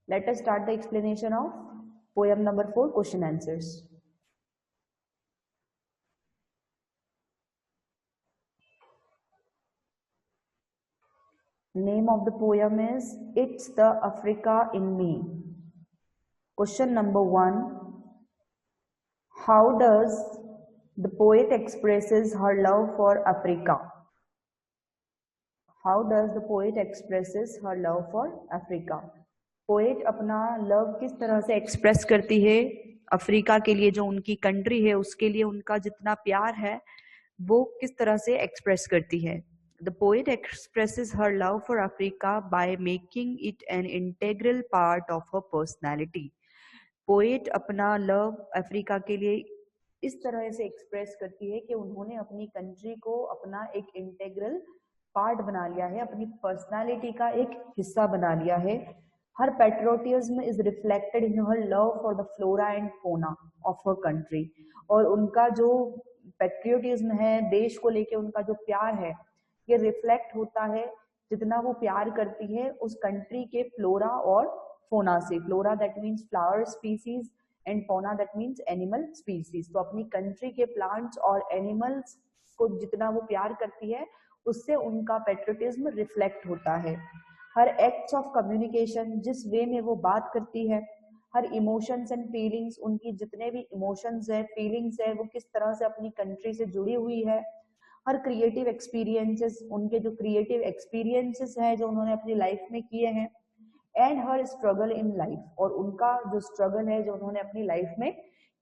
Let us start the explanation of poem number 4, question answers. Name of the poem is It's the Africa in Me. Question number 1. How does the poet expresses her love for Africa? How does the poet expresses her love for Africa? Poet अपना love किस तरह से express करती है Africa के लिए, जो उनकी कंट्री है उसके लिए उनका जितना प्यार है वो किस तरह से एक्सप्रेस करती है. The poet expresses her love for Africa by making it an integral part of her personality. Poet अपना लव अफ्रीका के लिए इस तरह से एक्सप्रेस करती है कि उन्होंने अपनी कंट्री को अपना एक इंटेग्रल पार्ट बना लिया है, अपनी पर्सनालिटी का एक हिस्सा बना लिया है. Her patriotism is reflected in her love for the flora and fauna of her country. और उनका जो पेट्रियोटिज्म है, देश को लेके उनका जो प्यार है, ये रिफ्लेक्ट होता है जितना वो प्यार करती है उस कंट्री के फ्लोरा और फोना से. Flora that means flower species and fauna that means animal species. तो अपनी कंट्री के प्लांट्स और एनिमल्स को जितना वो प्यार करती है उससे उनका पेट्रियोटिज्म रिफ्लेक्ट होता है. हर एक्ट्स ऑफ कम्युनिकेशन, जिस वे में वो बात करती है, हर इमोशंस एंड फीलिंग्स, उनकी जितने भी इमोशंस है, फीलिंग्स है, वो किस तरह से अपनी कंट्री से जुड़ी हुई है. हर क्रिएटिव एक्सपीरियंसेस, उनके जो क्रिएटिव एक्सपीरियंसेस है जो उन्होंने अपनी लाइफ में किए हैं. And her struggle in life, और उनका जो स्ट्रगल है जो उन्होंने अपनी लाइफ में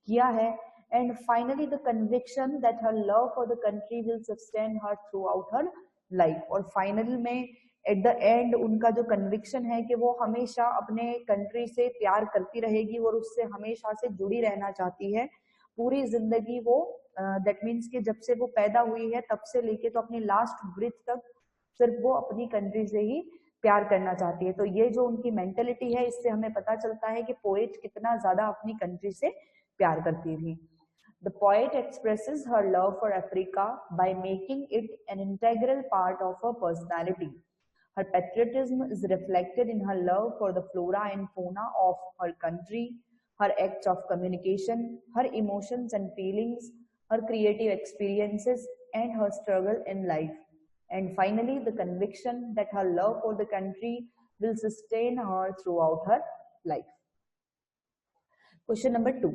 किया है. And finally the conviction that her love for the country will sustain her through out her life. और फाइनल में एट द एंड उनका जो कन्विक्शन है कि वो हमेशा अपने कंट्री से प्यार करती रहेगी और उससे हमेशा से जुड़ी रहना चाहती है पूरी जिंदगी. वो दैट मीन्स कि जब से वो पैदा हुई है तब से लेके तो अपनी लास्ट ब्रीथ तक सिर्फ वो अपनी कंट्री से ही प्यार करना चाहती है. तो ये जो उनकी मेंटेलिटी है, इससे हमें पता चलता है कि पोएट कितना ज्यादा अपनी कंट्री से प्यार करती थी. The poet expresses her love for Africa by making it an integral part of her personality. Her patriotism is reflected in her love for the flora and fauna of her country, her acts of communication, her emotions and feelings, her creative experiences, and her struggle in life. And finally, the conviction that her love for the country will sustain her throughout her life. Question number 2.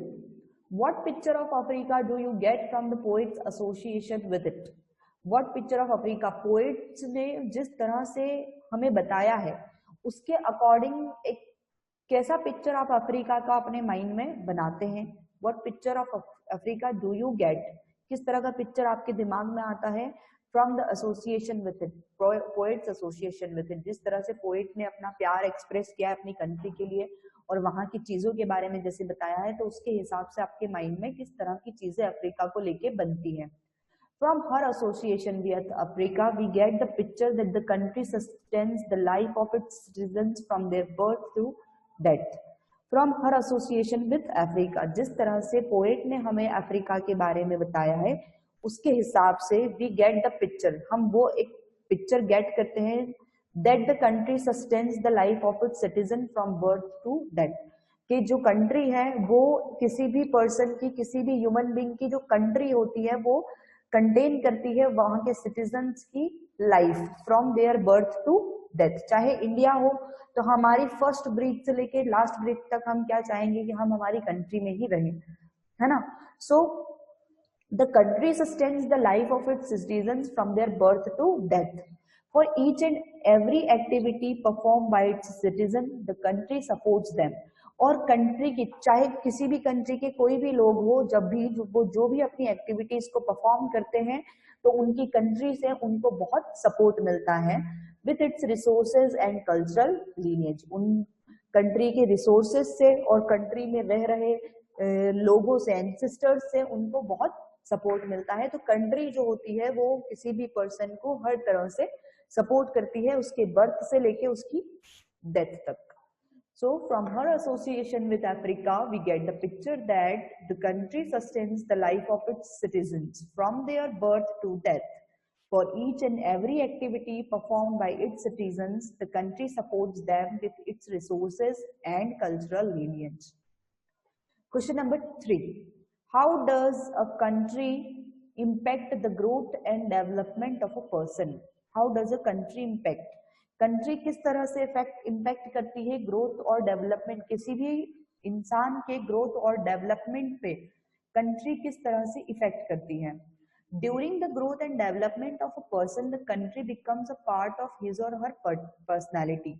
What picture of Africa do you get from the poet's association with it? What picture of Africa? Poets ने जिस तरह से हमें बताया है उसके according एक कैसा पिक्चर आप अफ्रीका का अपने माइंड में बनाते हैं? What picture of Africa do you get? किस तरह का पिक्चर आपके दिमाग में आता है from the association with it, poets association with it. जिस तरह से पोएट ने अपना प्यार एक्सप्रेस किया है अपनी कंट्री के लिए और वहां की चीजों के बारे में जैसे बताया है, तो उसके हिसाब से आपके माइंड में किस तरह की चीजें अफ्रीका को लेके बनती हैं. From her association with Africa, we get the picture that the country sustains the life of its citizens from their birth to death. From her association with Africa, जिस तरह से पोएट ने हमें अफ्रीका के बारे में बताया है उसके हिसाब से we get the picture, हम वो एक पिक्चर गेट करते हैं that the country sustains the life of its citizen from birth to death. कि जो कंट्री है वो किसी भी पर्सन की, किसी भी ह्यूमन बीइंग की जो कंट्री होती है वो कंटेन करती है वहां के सिटीजन्स की life from their birth to death. चाहे इंडिया हो तो हमारी फर्स्ट ब्रीथ से लेके लास्ट ब्रीथ तक हम क्या चाहेंगे कि हम हमारी कंट्री में ही रहें, है ना. So the country sustains the life of its citizens from their birth to death. For each and every activity perform by its citizen the country supports them. और कंट्री की, चाहे किसी भी कंट्री के कोई भी लोग हो, जब भी वो जो भी अपनी एक्टिविटीज को परफॉर्म करते हैं तो उनकी कंट्री से उनको बहुत सपोर्ट मिलता है with its resources and cultural lineage. उन कंट्री के रिसोर्सेज से और कंट्री में रह रहे लोगों से, एंसेस्टर्स से उनको बहुत सपोर्ट मिलता है. तो कंट्री जो होती है वो किसी भी पर्सन को हर तरह से सपोर्ट करती है, उसके बर्थ से लेके उसकी डेथ तक. So from her association with Africa, we get the picture that the country sustains the life of its citizens from their birth to death. For each and every activity performed by its citizens, the country supports them with its resources and cultural lineage. Question number 3. How does a country impact the growth and development of a person? How does a country impact? Country किस तरह से impact करती है growth और development? किसी भी इंसान के ग्रोथ और डेवलपमेंट पे कंट्री किस तरह से इफेक्ट करती है? During the growth and development of a person, the country becomes a part of his और हर पर्सनैलिटी.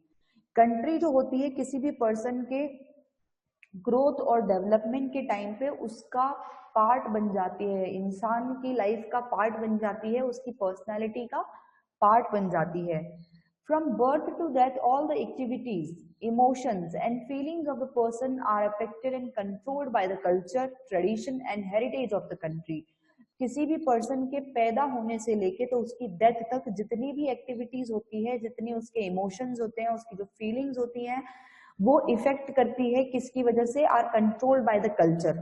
कंट्री जो होती है किसी भी पर्सन के ग्रोथ और डेवलपमेंट के टाइम पे उसका पार्ट बन जाती है, इंसान की लाइफ का पार्ट बन जाती है, उसकी पर्सनैलिटी का पार्ट बन जाती है. From birth to death, all the activities, emotions and feelings of the person are affected and controlled by the culture, tradition and heritage of the country. किसी भी पर्सन के पैदा होने से लेके तो उसकी डेथ तक जितनी भी एक्टिविटीज होती है, जितनी उसके इमोशंस होते हैं, उसकी जो फीलिंग्स होती हैं, वो इफेक्ट करती है किसकी वजह से? Are controlled by the culture.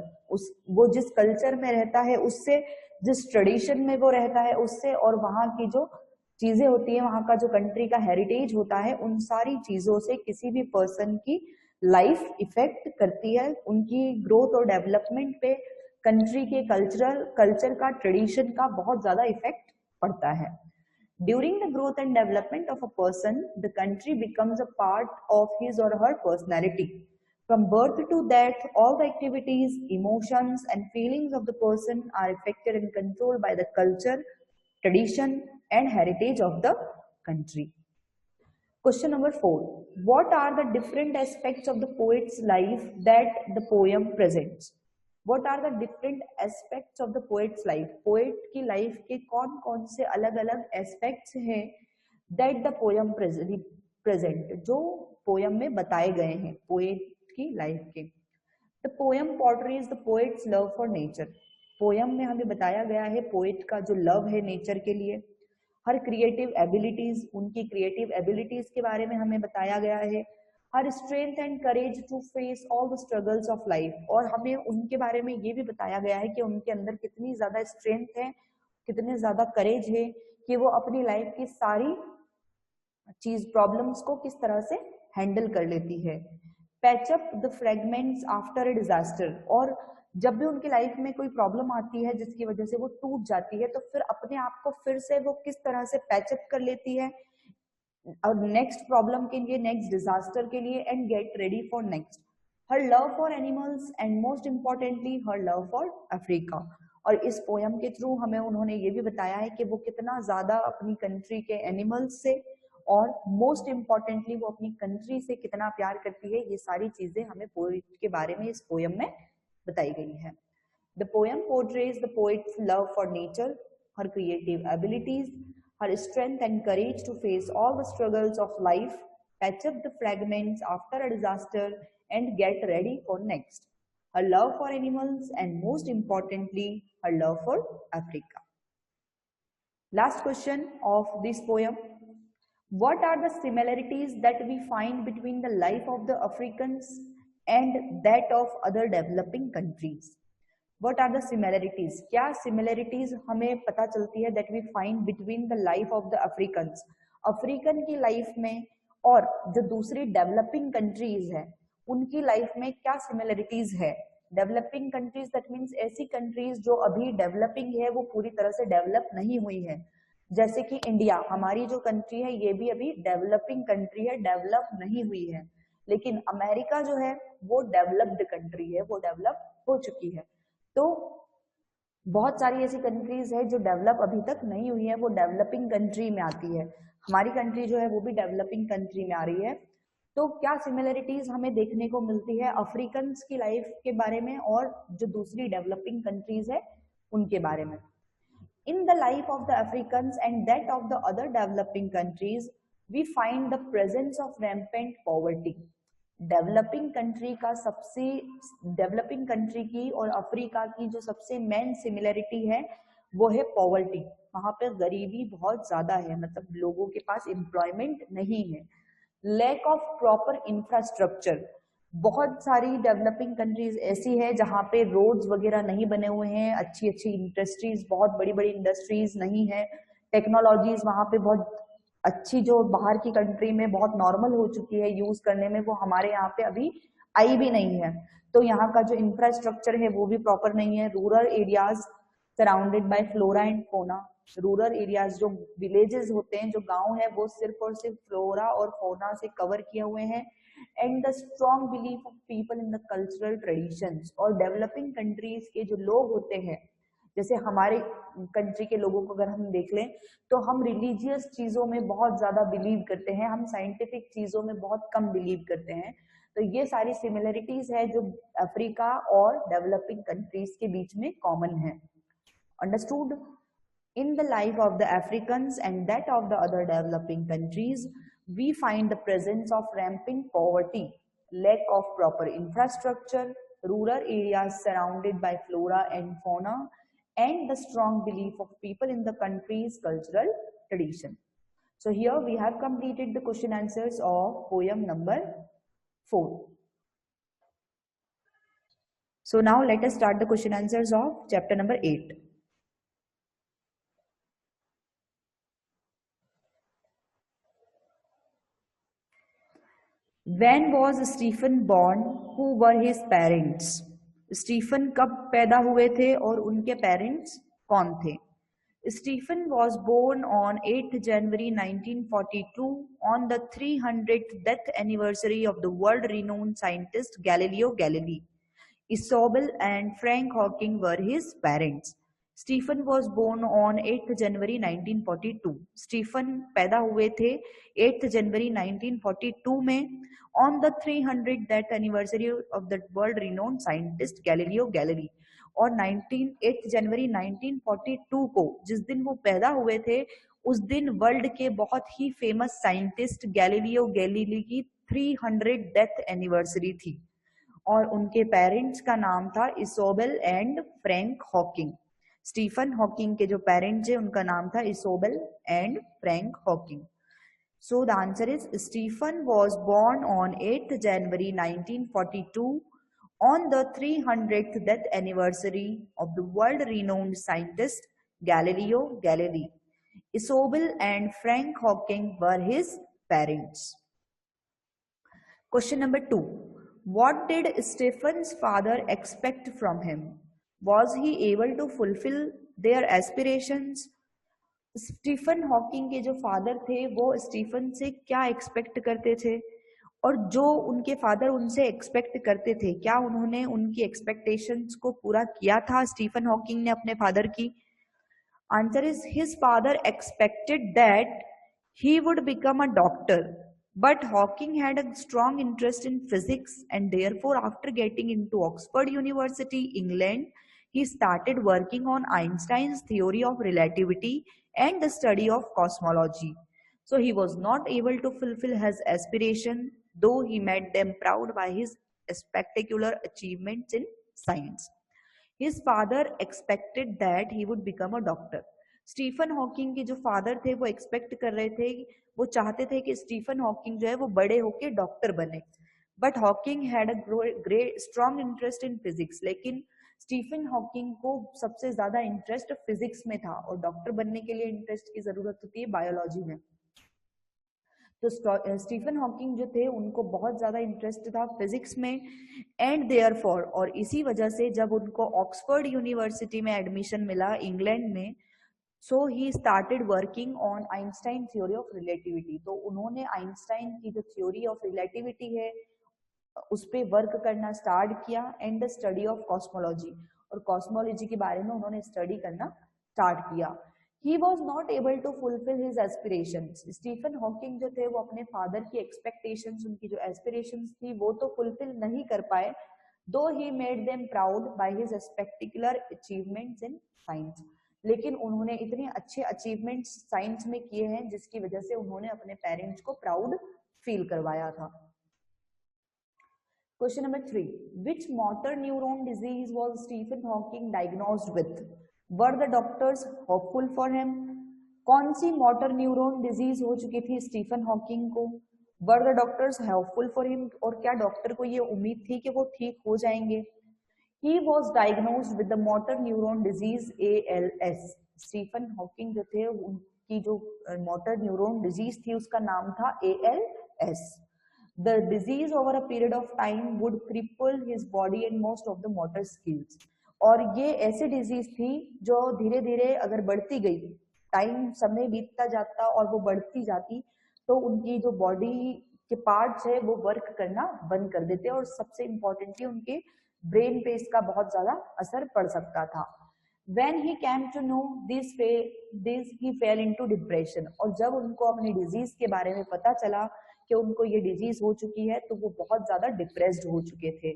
वो जिस कल्चर में रहता है उससे, जिस ट्रेडिशन में वो रहता है उससे, और वहाँ की जो चीजें होती है, वहां का जो कंट्री का हेरिटेज होता है, उन सारी चीजों से किसी भी पर्सन की लाइफ इफेक्ट करती है. उनकी ग्रोथ और डेवलपमेंट पे कंट्री के कल्चर का, ट्रेडिशन का बहुत ज्यादा इफेक्ट पड़ता है. During the growth and development of a person, the country becomes a part of his और हर personality. From birth to death, all the activities, emotions and feelings of the person are affected and controlled by the culture, tradition and heritage of the country. Question number 4. What are the different aspects of the poet's life that the poem presents? What are the different aspects of the poet's life? Poet की life के कौन-कौन से अलग-अलग aspects हैं that the poem present, जो poem में बताए गए हैं poet की life के. The poem portrays the poet's love for nature. Poem में हमें बताया गया है पोएट का जो लव है नेचर के लिए. हर क्रिएटिव एबिलिटीज, उनकी क्रिएटिव एबिलिटीज के बारे में हमें बताया गया है. हर strength and courage to face all the struggles of life, और हमें उनके बारे में ये भी बताया गया है कि उनके अंदर कितनी ज्यादा स्ट्रेंथ है, कितने ज्यादा करेज है कि वो अपनी लाइफ की सारी चीज, प्रॉब्लम्स को किस तरह से हैंडल कर लेती है. Patch up the fragments after a disaster, और जब भी उनकी लाइफ में कोई प्रॉब्लम आती है जिसकी वजह से वो टूट जाती है, तो फिर अपने आप को फिर से वो किस तरह से पैचअप कर लेती है और नेक्स्ट प्रॉब्लम के लिए, नेक्स्ट डिजास्टर के लिए, and get ready for next. Her love for animals and most importantly her love for Africa. और इस पोयम के थ्रू हमें उन्होंने ये भी बताया है कि वो कितना ज्यादा अपनी कंट्री के एनिमल्स से और मोस्ट इम्पॉर्टेंटली वो अपनी कंट्री से कितना प्यार करती है. ये सारी चीजें हमें पोएट के बारे में इस पोयम में बताई गई है. The poem portrays the poet's love for nature, her creative abilities, her strength and courage to face all the struggles of life, patch up the fragments after a disaster, and get ready for next. Her love for animals and most importantly, her love for Africa. Last question of this poem. What are the similarities that we find between the life of the Africans and that of other developing countries? What are the similarities? क्या similarities हमें पता चलती है that we find between the life of the Africans? African की life में और जो दूसरी डेवलपिंग कंट्रीज है उनकी लाइफ में क्या सिमिलरिटीज है? डेवलपिंग कंट्रीज दैट मीन्स ऐसी कंट्रीज जो अभी डेवलपिंग है, वो पूरी तरह से डेवलप नहीं हुई है. जैसे कि इंडिया, हमारी जो कंट्री है ये भी अभी डेवलपिंग कंट्री है, डेवलप नहीं हुई है. लेकिन अमेरिका जो है वो डेवलप्ड कंट्री है, वो डेवलप हो चुकी है. तो बहुत सारी ऐसी कंट्रीज है जो डेवलप अभी तक नहीं हुई है, वो डेवलपिंग कंट्री में आती है. हमारी कंट्री जो है वो भी डेवलपिंग कंट्री में आ रही है. तो क्या सिमिलरिटीज हमें देखने को मिलती है अफ्रीकन की लाइफ के बारे में और जो दूसरी डेवलपिंग कंट्रीज है उनके बारे में? In the life of the Africans and that of the other developing countries, we find the presence of rampant poverty. Developing country का सबसे, डेवलपिंग कंट्री की और अफ्रीका की जो सबसे मेन सिमिलरिटी है वो है पॉवर्टी. वहां पे गरीबी बहुत ज्यादा है, मतलब लोगों के पास एम्प्लॉयमेंट नहीं है. लैक ऑफ प्रॉपर इंफ्रास्ट्रक्चर, बहुत सारी डेवलपिंग कंट्रीज ऐसी है जहाँ पे रोड्स वगैरह नहीं बने हुए हैं, अच्छी अच्छी इंडस्ट्रीज, बहुत बड़ी बड़ी इंडस्ट्रीज नहीं है, टेक्नोलॉजीज वहाँ पे बहुत अच्छी, जो बाहर की कंट्री में बहुत नॉर्मल हो चुकी है यूज करने में, वो हमारे यहाँ पे अभी आई भी नहीं है। तो यहाँ का जो इंफ्रास्ट्रक्चर है वो भी प्रॉपर नहीं है। Rural areas surrounded by flora and fauna, rural areas जो विलेजेस होते हैं, जो गांव है, वो सिर्फ और सिर्फ फ्लोरा और फोना से कवर किए हुए हैं। And the strong belief of people in the cultural traditions, और डेवलपिंग कंट्रीज के जो लोग होते हैं, जैसे हमारे कंट्री के लोगों को अगर हम देख लें तो हम रिलीजियस चीजों में बहुत ज्यादा बिलीव करते हैं, हम साइंटिफिक चीजों में बहुत कम बिलीव करते हैं। तो ये सारी सिमिलरिटीज है जो अफ्रीका और डेवलपिंग कंट्रीज के बीच में कॉमन है। Understood? In the life of the Africans and that of the other developing countries, we find the presence of rampant poverty, lack of proper infrastructure, rural areas surrounded by flora and fauna, and the strong belief of people in the country's cultural tradition. So here we have completed the question answers of poem number 4. So now let us start the question answers of chapter number 8. When was Stephen born? Who were his parents? Stephen कब पैदा हुए थे और उनके parents कौन थे? Stephen was born on 8th January 1942 on the 300th death anniversary of the world-renowned scientist Galileo Galilei. Isobel and Frank Hawking were his parents. Stephen was born on 8th January 1942. Stephen पैदा हुए थे 8th January 1942 में on the 300th death anniversary of the world-renowned scientist Galileo Galilei. और 8 जनवरी 1942 को, जिस दिन वो पैदा हुए थे, उस दिन वर्ल्ड के बहुत ही फेमस साइंटिस्ट गैलीलियो गैलीली की 300 डेथ एनिवर्सरी थी और उनके पेरेंट्स का नाम था Isobel and Frank Hawking. Stephen Hawking के जो पेरेंट्स है उनका नाम था Isobel and Frank Hawking. So the answer is Stephen was born on 8th January 1942 on the 300th death anniversary of the world-renowned scientist Galileo Galilei. Isobel and Frank Hawking were his parents. Question number 2. What did Stephen's father expect from him? Was he able to fulfill their aspirations? Stephen Hawking के जो father थे वो Stephen से क्या expect करते थे, और जो उनके फादर उनसे एक्सपेक्ट करते थे, क्या उन्होंने उनकी एक्सपेक्टेशंस को पूरा किया था स्टीफन हॉकिंग ने अपने फादर की? Answer is his father expected that he would become a doctor, but Hawking had a strong interest in physics and therefore after getting into Oxford University, England, he started working on Einstein's theory of relativity and the study of cosmology. So he was not able to fulfill his aspiration, though he made them proud by his spectacular achievements in science. His father expected that he would become a doctor. Stephen Hawking के जो father थे वो expect कर रहे थे, वो चाहते थे कि स्टीफन हॉकिंग जो है वो बड़े होके डॉक्टर बने, but Hawking had a great strong interest in physics, लेकिन स्टीफन हॉकिंग को सबसे ज्यादा इंटरेस्ट फिजिक्स में था और डॉक्टर बनने के लिए इंटरेस्ट की जरूरत होती है बायोलॉजी में। तो स्टीफन हॉकिंग जो थे उनको बहुत ज्यादा इंटरेस्ट था फिजिक्स में, एंड देयरफॉर, और इसी वजह से जब उनको ऑक्सफोर्ड यूनिवर्सिटी में एडमिशन मिला इंग्लैंड में, so he started working on Einstein theory of relativity. तो उन्होंने आइंस्टाइन की जो थ्योरी ऑफ रिलेटिविटी है उस पर वर्क करना स्टार्ट किया, and the study of cosmology, और कॉस्मोलॉजी के बारे में उन्होंने स्टडी करना स्टार्ट किया। He was not able to fulfil his aspirations. Stephen Hawking जो थे वो अपने फादर की एक्सपेक्टेशंस, उनकी जो एस्पिरेशंस थी वो तो फुलफिल नहीं कर पाए, दो he made them proud by his spectacular achievements in science, लेकिन उन्होंने इतने अच्छे अचीवमेंट्स साइंस में किए हैं जिसकी वजह से उन्होंने अपने पेरेंट्स को प्राउड फील करवाया था। Question number 3. Which motor neuron disease was Stephen Hawking diagnosed with? Were the doctors hopeful for him? कौन सी मोटर न्यूरॉन डिजीज हो चुकी थी स्टीफन हॉकिंग को? Were the doctors hopeful for him? और क्या डॉक्टर को ये उम्मीद थी कि वो ठीक हो जाएंगे? He was diagnosed with the motor neuron disease ALS. Stephen Hawking जो थे उनकी जो मोटर न्यूरॉन डिजीज थी उसका नाम था ALS. The disease over a period of time would cripple his body and most of the motor skills. और ये ऐसी डिजीज थी जो धीरे धीरे अगर बढ़ती गई, टाइम समय बीतता जाता और वो बढ़ती जाती, तो उनकी जो बॉडी के पार्ट्स है वो वर्क करना बंद कर देते और सबसे इम्पोर्टेंटली उनके ब्रेन पे इसका बहुत ज्यादा असर पड़ सकता था. When he came to know this, he fell into depression. और जब उनको अपनी डिजीज के बारे में पता चला कि उनको ये डिजीज हो चुकी है तो वो बहुत ज्यादा डिप्रेस्ड हो चुके थे.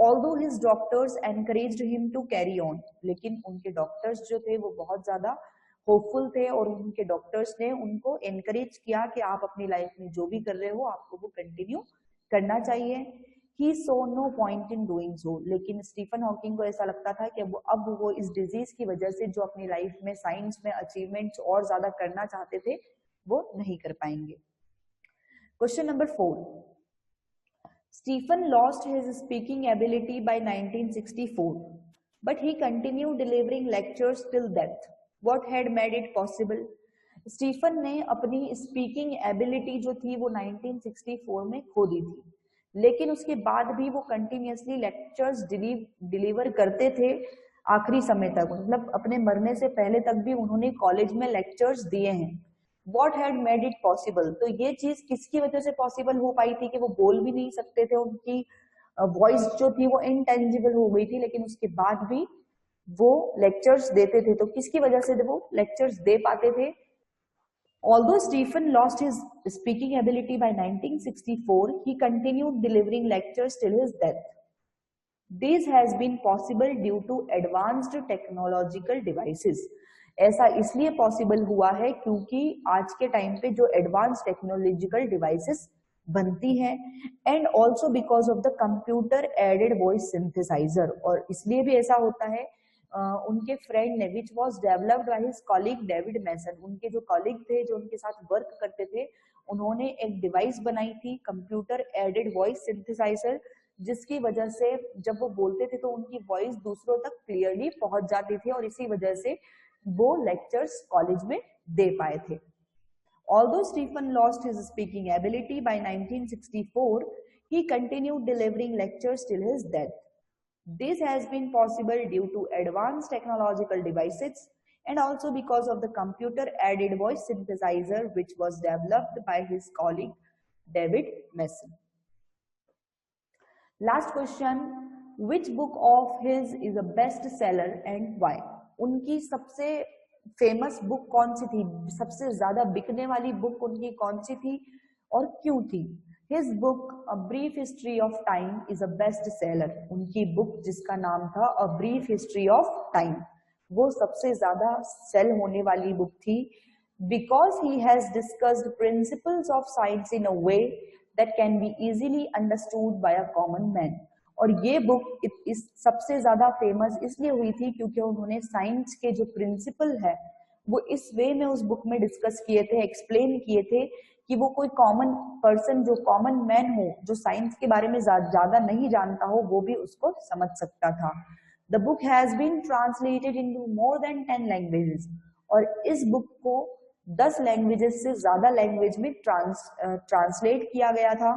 Although his doctors encouraged him to carry on, लेकिन उनके डॉक्टर्स जो थे वो बहुत ज्यादा होपफुल थे और उनके डॉक्टर्स ने उनको एनकरेज किया कि आप अपनी लाइफ में जो भी कर रहे हो आपको वो कंटिन्यू करना चाहिए. He saw no point in doing so. लेकिन स्टीफन हॉकिंग को ऐसा लगता था कि अब वो इस डिजीज की वजह से जो अपनी लाइफ में साइंस में अचीवमेंट्स और ज्यादा करना चाहते थे वो नहीं कर पाएंगे. Question number 4. Stephen lost his speaking ability by 1964, but he continued delivering lectures till death. What had made it possible? Stephen ने अपनी स्पीकिंग एबिलिटी जो थी वो 1964 में खो दी थी, लेकिन उसके बाद भी वो कंटिन्यूअसली लेक्चर्स डिलीवर करते थे आखिरी समय तक, मतलब अपने मरने से पहले तक भी उन्होंने कॉलेज में लेक्चर्स दिए हैं. What had made it possible? तो ये चीज किसकी वजह से पॉसिबल हो पाई थी कि वो बोल भी नहीं सकते थे, उनकी वॉइस जो थी वो इनटेंजिबल हो गई थी, लेकिन उसके बाद भी वो लेक्चर्स देते थे. तो किसकी वजह से वो लेक्चर्स दे पाते थे? Although Stephen lost his speaking ability by 1964, he continued delivering lectures till his death. This has been possible due to advanced technological devices. ऐसा इसलिए पॉसिबल हुआ है क्योंकि आज के टाइम पे जो एडवांस टेक्नोलॉजिकल डिवाइसेस बनती हैं, and also because of the computer aided voice synthesiser. और इसलिए भी ऐसा होता है उनके फ्रेंड ने, which was developed by his colleague David Mason, उनके जो कॉलीग थे जो उनके साथ वर्क करते थे, उन्होंने एक डिवाइस बनाई थी कंप्यूटर एडेड वॉइस सिंथेसाइजर, जिसकी वजह से जब वो बोलते थे तो उनकी वॉइस दूसरों तक क्लियरली पहुंच जाती थी और इसी वजह से वो लेक्चर्स कॉलेज में दे पाए थे. Although Stephen lost his speaking ability by 1964, he continued delivering lectures till his death. This has been possible due to advanced technological devices and also because of the computer-aided voice synthesizer which was developed by his colleague David Mason. Last question, which book of his is a best seller and why? उनकी सबसे famous book कौन सी थी, सबसे ज्यादा बिकने वाली book उनकी कौन सी थी और क्यों थी? His book A Brief History of Time is a best seller. उनकी बुक जिसका नाम था A Brief History of Time, वो सबसे ज्यादा सेल होने वाली बुक थी because he has discussed principles of science in a way that can be easily understood by a common man. और ये बुक इस सबसे ज्यादा फेमस इसलिए हुई थी क्योंकि उन्होंने साइंस के जो प्रिंसिपल है वो इस वे में उस बुक में डिस्कस किए थे, एक्सप्लेन किए थे कि वो कोई कॉमन पर्सन जो कॉमन मैन हो, जो साइंस के बारे में ज्यादा नहीं जानता हो, वो भी उसको समझ सकता था. The book has been translated into more than 10 languages. और इस बुक को 10 लैंग्वेजेस से ज्यादा लैंग्वेज में ट्रांसलेट किया गया था.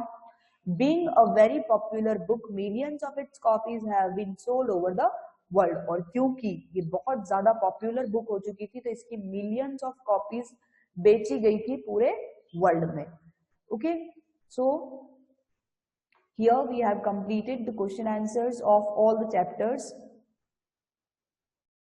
Being a very popular book, millions of its copies have been sold over the world. और क्योंकि ये बहुत ज्यादा पॉपुलर बुक हो चुकी थी तो इसकी मिलियंस ऑफ कॉपीज बेची गई थी पूरे वर्ल्ड में. Okay, so here we have completed the question answers of all the chapters.